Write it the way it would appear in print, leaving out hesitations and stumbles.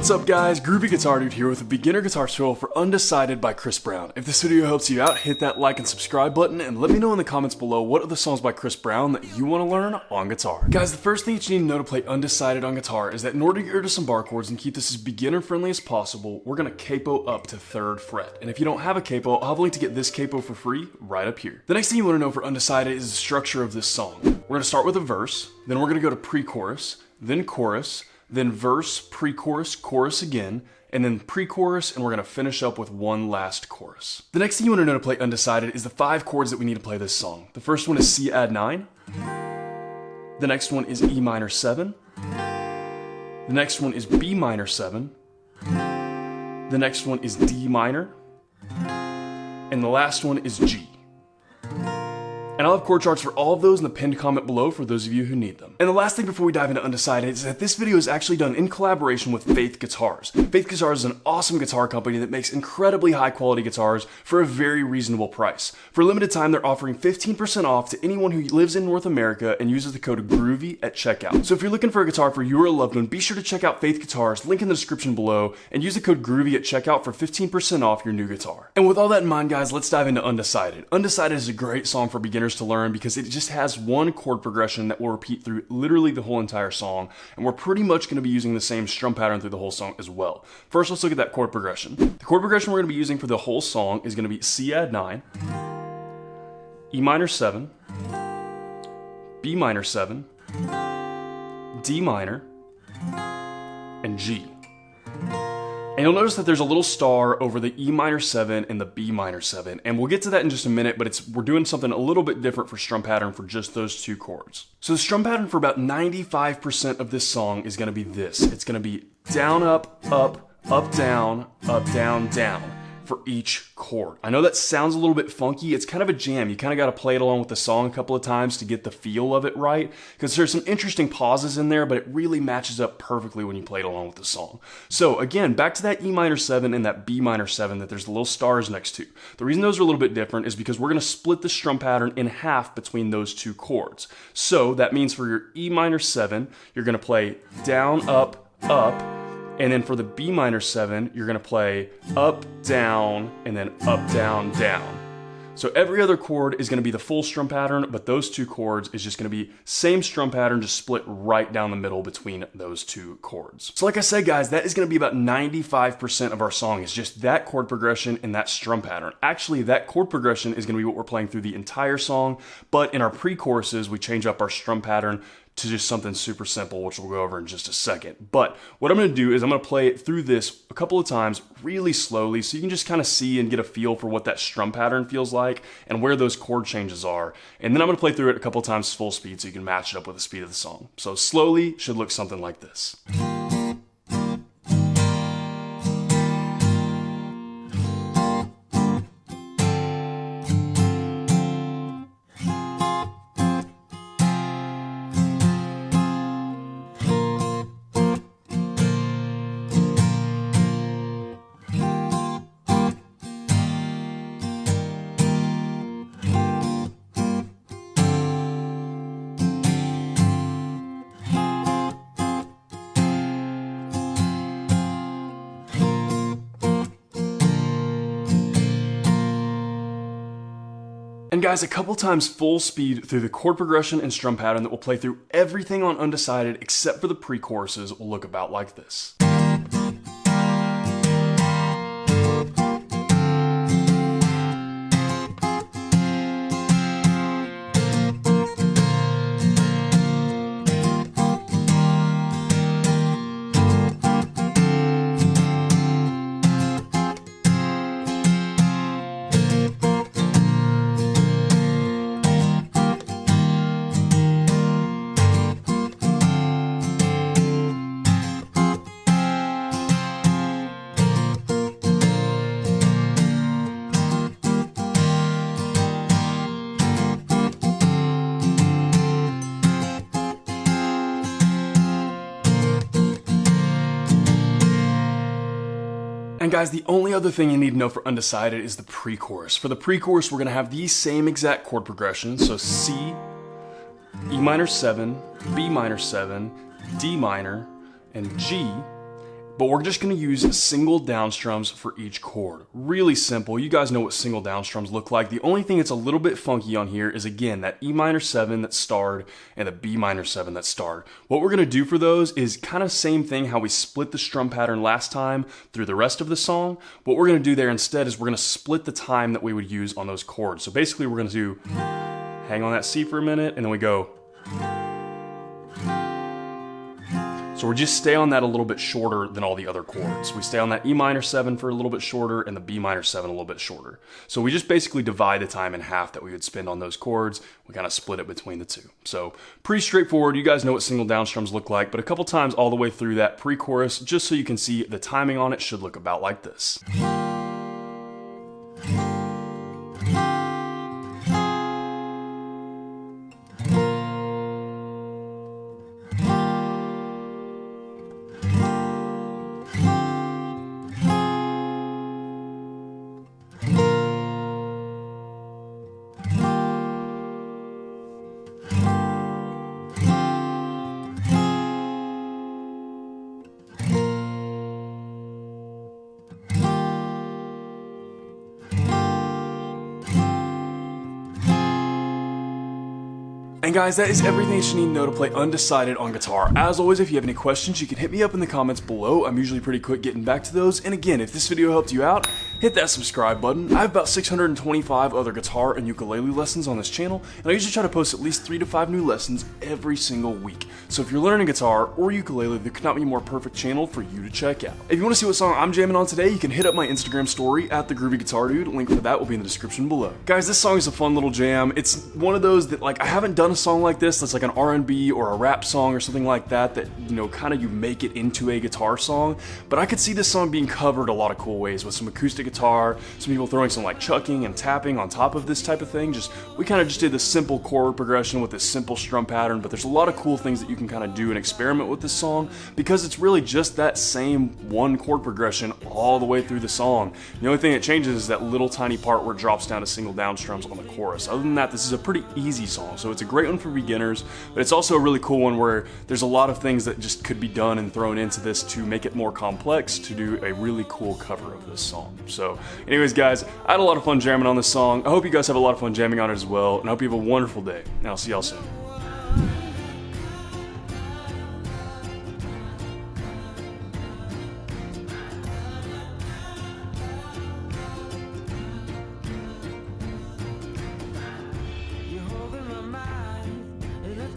What's up guys, Groovy Guitar Dude here with a beginner guitar tutorial for Undecided by Chris Brown. If this video helps you out, hit that like and subscribe button and let me know in the comments below what are the songs by Chris Brown that you want to learn on guitar. Guys, the first thing that you need to know to play Undecided on guitar is that in order to get rid of some bar chords and keep this as beginner friendly as possible, we're going to capo up to 3rd fret. And if you don't have a capo, I'll have a link to get this capo for free right up here. The next thing you want to know for Undecided is the structure of this song. We're going to start with a verse, then we're going to go to pre-chorus, then chorus, then verse, pre-chorus, chorus again, and then pre-chorus, and we're going to finish up with one last chorus. The next thing you want to know to play Undecided is the 5 chords that we need to play this song. The first one is C add 9. The next one is E minor 7. The next one is B minor 7. The next one is D minor. And the last one is G. And I'll have chord charts for all of those in the pinned comment below for those of you who need them. And the last thing before we dive into Undecided is that this video is actually done in collaboration with Faith Guitars. Faith Guitars is an awesome guitar company that makes incredibly high quality guitars for a very reasonable price. For a limited time, they're offering 15% off to anyone who lives in North America and uses the code GROOVY at checkout. So if you're looking for a guitar for you or a loved one, be sure to check out Faith Guitars, link in the description below, and use the code GROOVY at checkout for 15% off your new guitar. And with all that in mind, guys, let's dive into Undecided. Undecided is a great song for beginners to learn because it just has one chord progression that will repeat through literally the whole entire song, and we're pretty much going to be using the same strum pattern through the whole song as well. First, let's look at that chord progression. The chord progression we're going to be using for the whole song is going to be C add 9, E minor 7, B minor 7, D minor, and G. And you'll notice that there's a little star over the E minor 7 and the B minor 7, and we'll get to that in just a minute, but we're doing something a little bit different for strum pattern for just those 2 chords. So the strum pattern for about 95% of this song is going to be this. It's going to be down, up, down, down for each chord. I know that sounds a little bit funky. It's kind of a jam. You kind of got to play it along with the song a couple of times to get the feel of it right, because there's some interesting pauses in there, but it really matches up perfectly when you play it along with the song. So again, back to that E minor 7 and that B minor 7 that there's the little stars next to. The reason those are a little bit different is because we're going to split the strum pattern in half between those 2 chords. So that means for your E minor 7, you're going to play down, up, and then for the B minor 7, you're going to play up, down, and then up, down, down. So every other chord is going to be the full strum pattern, but those 2 chords is just going to be same strum pattern, just split right down the middle between those 2 chords. So like I said, guys, that is going to be about 95% of our song is just that chord progression and that strum pattern. Actually, that chord progression is going to be what we're playing through the entire song, but in our pre-choruses, we change up our strum pattern to just something super simple, which we'll go over in just a second. But what I'm going to do is I'm going to play it through this a couple of times really slowly so you can just kind of see and get a feel for what that strum pattern feels like and where those chord changes are. And then I'm going to play through it a couple of times full speed so you can match it up with the speed of the song. So slowly should look something like this. And guys, a couple times full speed through the chord progression and strum pattern that will play through everything on Undecided except for the pre-choruses will look about like this. And guys, the only other thing you need to know for Undecided is the pre-chorus. For the pre-chorus, we're going to have these same exact chord progressions. So C, E minor 7, B minor 7, D minor, and G. But we're just gonna use single down strums for each chord. Really simple. You guys know what single down strums look like. The only thing that's a little bit funky on here is, again, that E minor 7 that's starred and the B minor 7 that's starred. What we're gonna do for those is kind of same thing how we split the strum pattern last time through the rest of the song. What we're gonna do there instead is we're gonna split the time that we would use on those chords. So basically we're gonna do, hang on that C for a minute, and then we go. So we just stay on that a little bit shorter than all the other chords. We stay on that E minor 7 for a little bit shorter and the B minor 7 a little bit shorter. So we just basically divide the time in half that we would spend on those chords. We kind of split it between the two. So pretty straightforward. You guys know what single down strums look like, but a couple times all the way through that pre-chorus, just so you can see the timing on it should look about like this. And guys, that is everything that you need to know to play Undecided on guitar. As always, if you have any questions, you can hit me up in the comments below. I'm usually pretty quick getting back to those. And again, if this video helped you out, hit that subscribe button. I have about 625 other guitar and ukulele lessons on this channel, and I usually try to post at least 3 to 5 new lessons every single week. So if you're learning guitar or ukulele, there could not be a more perfect channel for you to check out. If you want to see what song I'm jamming on today, you can hit up my Instagram story at @thegroovyguitardude. Link for that will be in the description below. Guys, this song is a fun little jam. It's one of those that, like, I haven't done a song like this that's like an R&B or a rap song or something like that, you know, kind of you make it into a guitar song. But I could see this song being covered a lot of cool ways with some acoustic guitar, some people throwing some like chucking and tapping on top of this type of thing. We kind of just did this simple chord progression with this simple strum pattern, but there's a lot of cool things that you can kind of do and experiment with this song because it's really just that same one chord progression all the way through the song. The only thing that changes is that little tiny part where it drops down to single down strums on the chorus. Other than that, this is a pretty easy song, so it's a great one for beginners, but it's also a really cool one where there's a lot of things that just could be done and thrown into this to make it more complex to do a really cool cover of this song. So anyways guys, I had a lot of fun jamming on this song. I hope you guys have a lot of fun jamming on it as well, and I hope you have a wonderful day, and I'll see y'all soon.